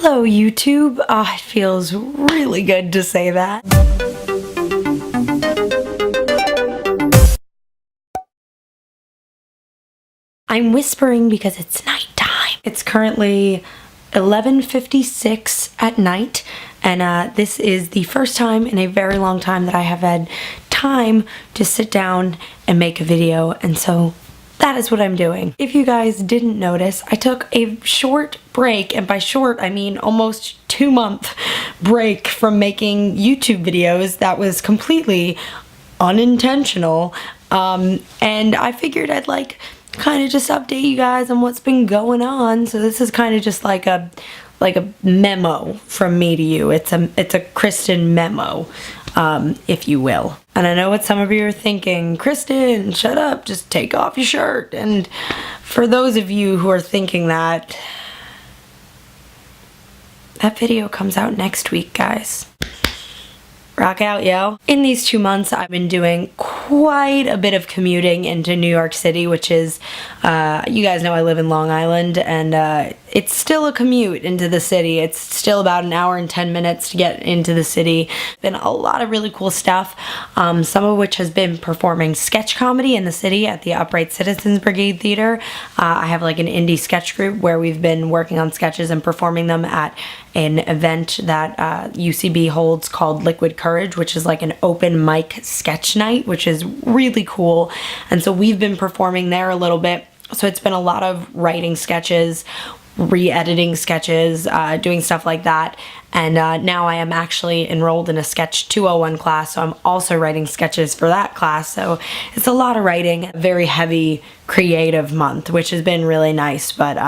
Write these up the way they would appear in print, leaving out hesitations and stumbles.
Hello YouTube. It feels really good to say that. I'm whispering because it's nighttime. It's currently 11:56 at night, and this is the first time in a very long time that I have had time to sit down and make a video, and so that is what I'm doing. If you guys didn't notice, I took a short break, and by short I mean almost 2-month break from making YouTube videos. That was completely unintentional, and I figured I'd kind of just update you guys on what's been going on. So this is kind of just like a memo from me to you. It's a Kristen memo, if you will. And I know what some of you are thinking, Kristen, shut up, just take off your shirt. And for those of you who are thinking that video comes out next week, guys. Rock out, yo. In these 2 months, I've been doing quite a bit of commuting into New York City, which is, you guys know I live in Long Island, and it's still a commute into the city. It's still about an hour and 10 minutes to get into the city. Been a lot of really cool stuff, some of which has been performing sketch comedy in the city at the Upright Citizens Brigade Theater. I have like an indie sketch group where we've been working on sketches and performing them at an event that UCB holds called Liquid Courage, which is like an open mic sketch night, which is really cool. And so we've been performing there a little bit. So it's been a lot of writing sketches, re-editing sketches, doing stuff like that. And now I am actually enrolled in a Sketch 201 class, so I'm also writing sketches for that class. So it's a lot of writing, a very heavy creative month, which has been really nice, but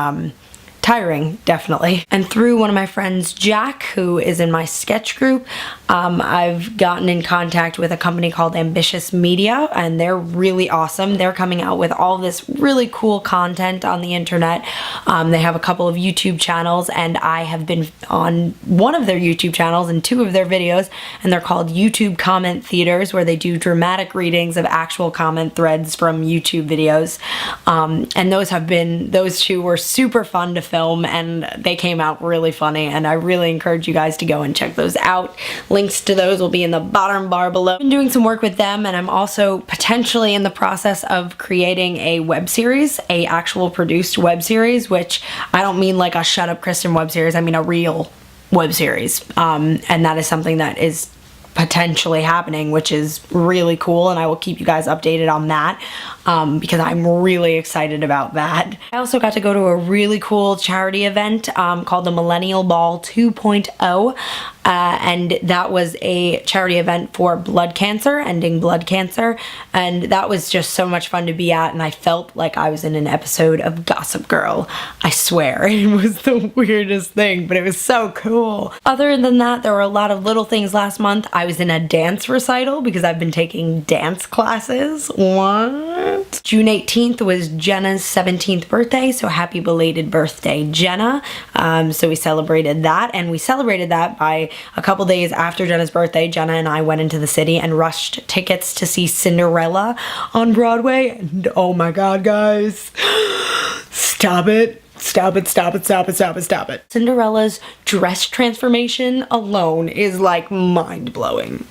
tiring, definitely. And through one of my friends, Jack, who is in my sketch group, I've gotten in contact with a company called Ambitious Media, and they're really awesome. They're coming out with all this really cool content on the internet. They have a couple of YouTube channels, and I have been on one of their YouTube channels and 2 of their videos, and they're called YouTube Comment Theaters, where they do dramatic readings of actual comment threads from YouTube videos. And those 2 were super fun to film, and they came out really funny, and I really encourage you guys to go and check those out. Links to those will be in the bottom bar below. I've been doing some work with them, and I'm also potentially in the process of creating a web series, a actual produced web series, which I don't mean like a Shut Up Kristen web series, I mean a real web series. And that is something that is potentially happening, which is really cool, and I will keep you guys updated on that, because I'm really excited about that. I also got to go to a really cool charity event called the Millennial Ball 2.0, and that was a charity event for blood cancer, ending blood cancer, and that was just so much fun to be at, and I felt like I was in an episode of Gossip Girl. I swear, it was the weirdest thing, but it was so cool. Other than that, there were a lot of little things last month. I was in a dance recital because I've been taking dance classes. What? June 18th was Jenna's 17th birthday, so happy belated birthday, Jenna. So we celebrated that, and we celebrated that by a couple days after Jenna's birthday. Jenna and I went into the city and rushed tickets to see Cinderella on Broadway, and oh my god, guys, stop it. Stop it, stop it, stop it, stop it, stop it. Cinderella's dress transformation alone is like mind-blowing.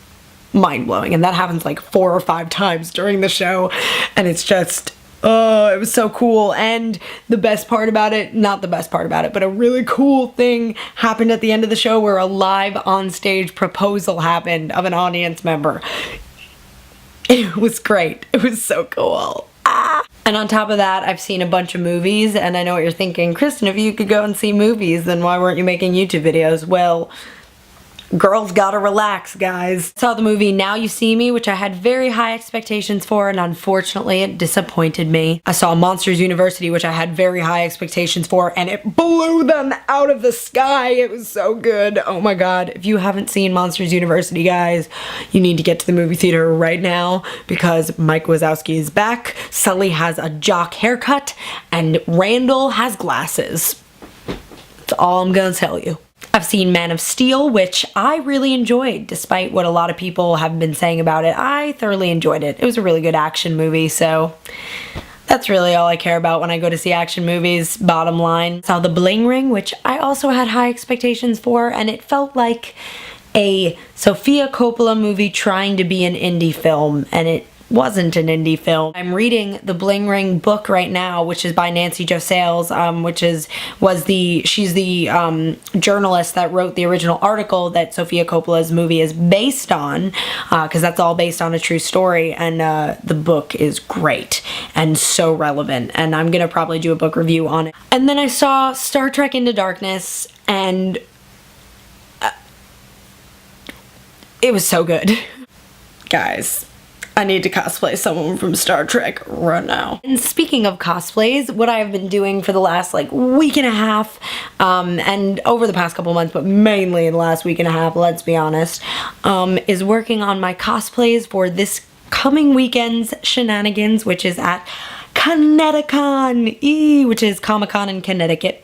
Mind-blowing. And that happens like 4 or 5 times during the show. And it's just, oh, it was so cool. And the best part about it, not the best part about it, but a really cool thing happened at the end of the show where a live on-stage proposal happened of an audience member. It was great. It was so cool. And on top of that, I've seen a bunch of movies, and I know what you're thinking, Kristen, if you could go and see movies, then why weren't you making YouTube videos? Well, girls gotta relax, guys. Saw the movie Now You See Me, which I had very high expectations for, and unfortunately it disappointed me. I saw Monsters University, which I had very high expectations for, and it blew them out of the sky. It was so good. Oh my god. If you haven't seen Monsters University, guys, you need to get to the movie theater right now, because Mike Wazowski is back, Sully has a jock haircut, and Randall has glasses. That's all I'm gonna tell you. I've seen Man of Steel, which I really enjoyed, despite what a lot of people have been saying about it. I thoroughly enjoyed it. It was a really good action movie, so That's really all I care about when I go to see action movies, bottom line. Saw The Bling Ring, which I also had high expectations for, and it felt like a Sofia Coppola movie trying to be an indie film, and it wasn't an indie film. I'm reading the Bling Ring book right now, which is by Nancy Jo Sales, she's the journalist that wrote the original article that Sofia Coppola's movie is based on, because that's all based on a true story, and the book is great and so relevant, and I'm gonna probably do a book review on it. And then I saw Star Trek Into Darkness, and it was so good. Guys, I need to cosplay someone from Star Trek right now. And speaking of cosplays, what I've been doing for the last like week and a half, and over the past couple months, but mainly in the last week and a half, let's be honest, is working on my cosplays for this coming weekend's shenanigans, which is at Connecticut, which is Comic-Con in Connecticut,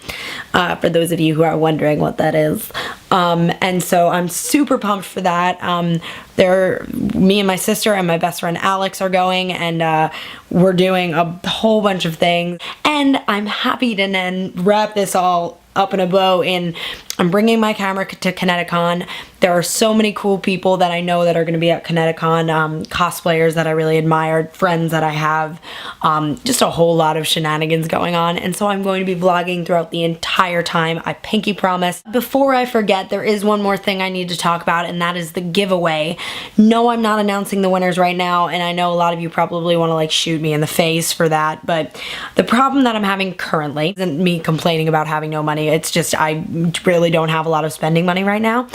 for those of you who are wondering what that is. And so I'm super pumped for that. Me and my sister and my best friend Alex are going, and we're doing a whole bunch of things. And I'm happy to then wrap this all up in a bow in I'm bringing my camera to ConnectiCon. There are so many cool people that I know that are going to be at ConnectiCon, cosplayers that I really admire, friends that I have, just a whole lot of shenanigans going on, and so I'm going to be vlogging throughout the entire time, I pinky promise. Before I forget, there is one more thing I need to talk about, and that is the giveaway. No, I'm not announcing the winners right now, and I know a lot of you probably want to like shoot me in the face for that, but the problem that I'm having currently isn't me complaining about having no money, it's just I really don't have a lot of spending money right now,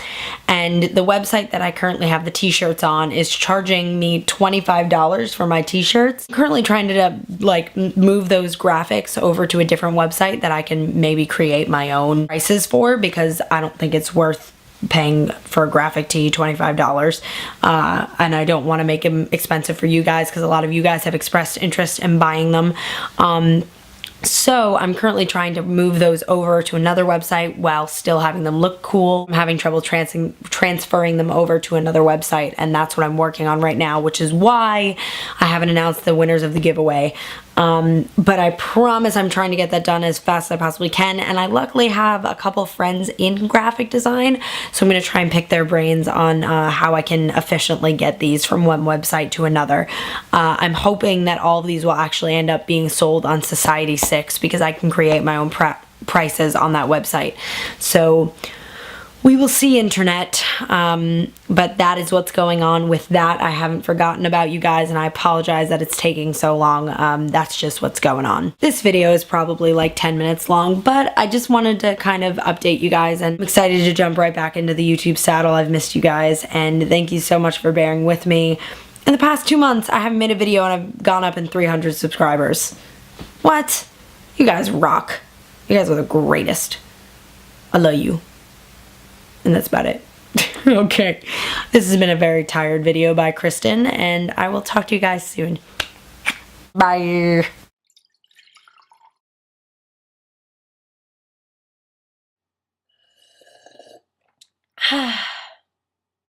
and the website that I currently have the t-shirts on is charging me $25 for my t-shirts. I'm currently trying to like move those graphics over to a different website that I can maybe create my own prices for, because I don't think it's worth paying for a graphic tee $25, and I don't want to make them expensive for you guys, because a lot of you guys have expressed interest in buying them. So I'm currently trying to move those over to another website while still having them look cool. I'm having trouble transferring them over to another website, and that's what I'm working on right now, which is why I haven't announced the winners of the giveaway. But I promise I'm trying to get that done as fast as I possibly can, and I luckily have a couple friends in graphic design, so I'm going to try and pick their brains on how I can efficiently get these from one website to another. I'm hoping that all of these will actually end up being sold on Society 6, because I can create my own prices on that website. So we will see, internet, but that is what's going on with that. I haven't forgotten about you guys, and I apologize that it's taking so long. That's just what's going on. This video is probably like 10 minutes long, but I just wanted to kind of update you guys, and I'm excited to jump right back into the YouTube saddle. I've missed you guys, and thank you so much for bearing with me. In the past 2 months, I haven't made a video, and I've gone up in 300 subscribers. What? You guys rock. You guys are the greatest. I love you. And that's about it. Okay. This has been a very tired video by Kristen, and I will talk to you guys soon. Bye.